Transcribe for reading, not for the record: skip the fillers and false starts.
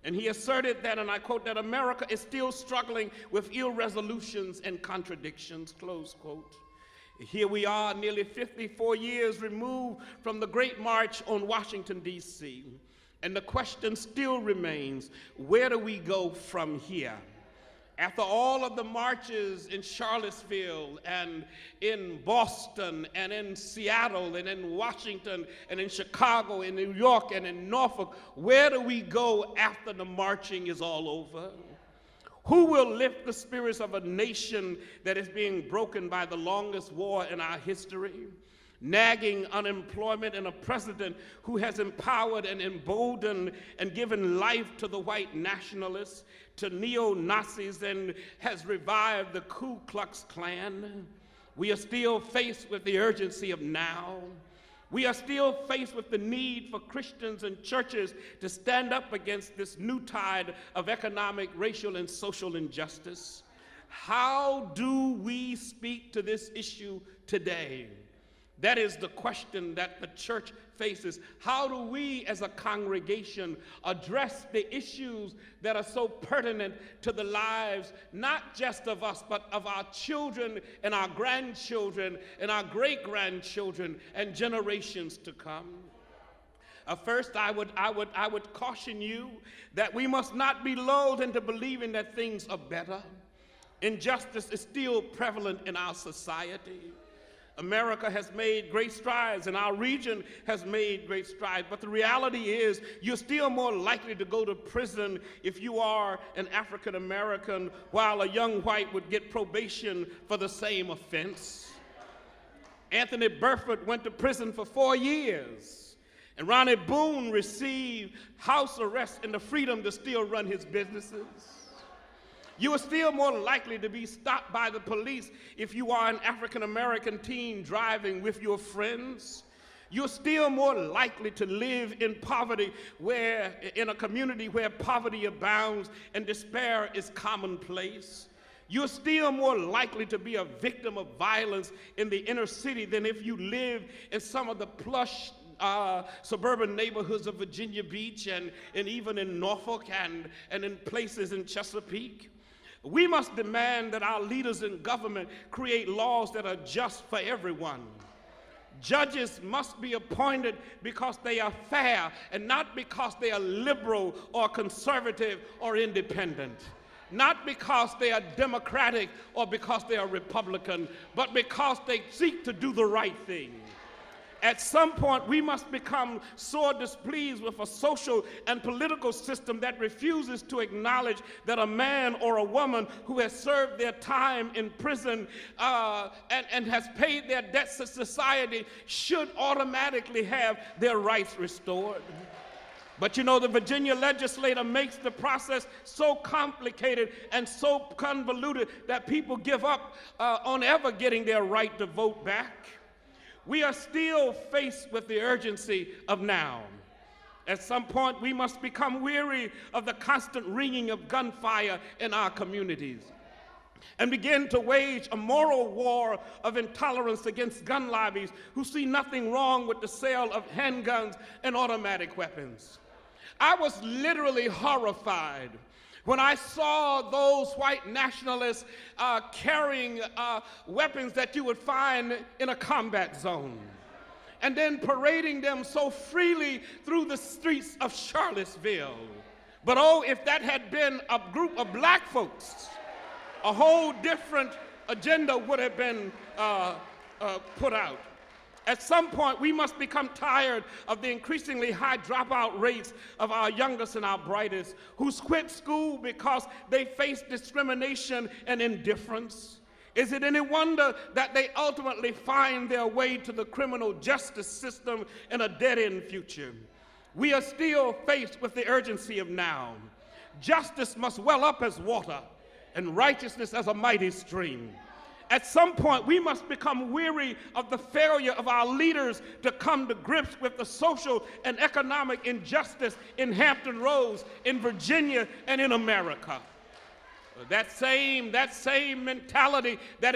And he asserted that, and I quote, that America is still struggling with ill resolutions and contradictions, close quote. Here we are, nearly 54 years removed from the Great March on Washington, D.C., and the question still remains, where do we go from here? After all of the marches in Charlottesville and in Boston and in Seattle and in Washington and in Chicago and New York and in Norfolk, where do we go after the marching is all over? Who will lift the spirits of a nation that is being broken by the longest war in our history? Nagging unemployment and a president who has empowered and emboldened and given life to the white nationalists, to neo-Nazis, and has revived the Ku Klux Klan. We are still faced with the urgency of now. We are still faced with the need for Christians and churches to stand up against this new tide of economic, racial, and social injustice. How do we speak to this issue today? That is the question that the church faces. How do we as a congregation address the issues that are so pertinent to the lives, not just of us, but of our children and our grandchildren and our great-grandchildren and generations to come? First, I would caution you that we must not be lulled into believing that things are better. Injustice is still prevalent in our society. America has made great strides and our region has made great strides, but the reality is you're still more likely to go to prison if you are an African American, while a young white would get probation for the same offense. Anthony Burford went to prison for 4 years, and Ronnie Boone received house arrest and the freedom to still run his businesses. You are still more likely to be stopped by the police if you are an African-American teen driving with your friends. You're still more likely to live in poverty, in a community where poverty abounds and despair is commonplace. You're still more likely to be a victim of violence in the inner city than if you live in some of the plush suburban neighborhoods of Virginia Beach and even in Norfolk and in places in Chesapeake. We must demand that our leaders in government create laws that are just for everyone. Judges must be appointed because they are fair and not because they are liberal or conservative or independent. Not because they are Democratic or because they are Republican, but because they seek to do the right thing. At some point, we must become sore displeased with a social and political system that refuses to acknowledge that a man or a woman who has served their time in prison and has paid their debts to society should automatically have their rights restored. But you know, the Virginia legislature makes the process so complicated and so convoluted that people give up on ever getting their right to vote back. We are still faced with the urgency of now. At some point, we must become weary of the constant ringing of gunfire in our communities and begin to wage a moral war of intolerance against gun lobbies who see nothing wrong with the sale of handguns and automatic weapons. I was literally horrified when I saw those white nationalists carrying weapons that you would find in a combat zone, and then parading them so freely through the streets of Charlottesville. But oh, if that had been a group of black folks, a whole different agenda would have been put out. At some point, we must become tired of the increasingly high dropout rates of our youngest and our brightest, who quit school because they face discrimination and indifference. Is it any wonder that they ultimately find their way to the criminal justice system in a dead-end future? We are still faced with the urgency of now. Justice must well up as water, and righteousness as a mighty stream. At some point, we must become weary of the failure of our leaders to come to grips with the social and economic injustice in Hampton Roads, in Virginia, and in America. That same mentality that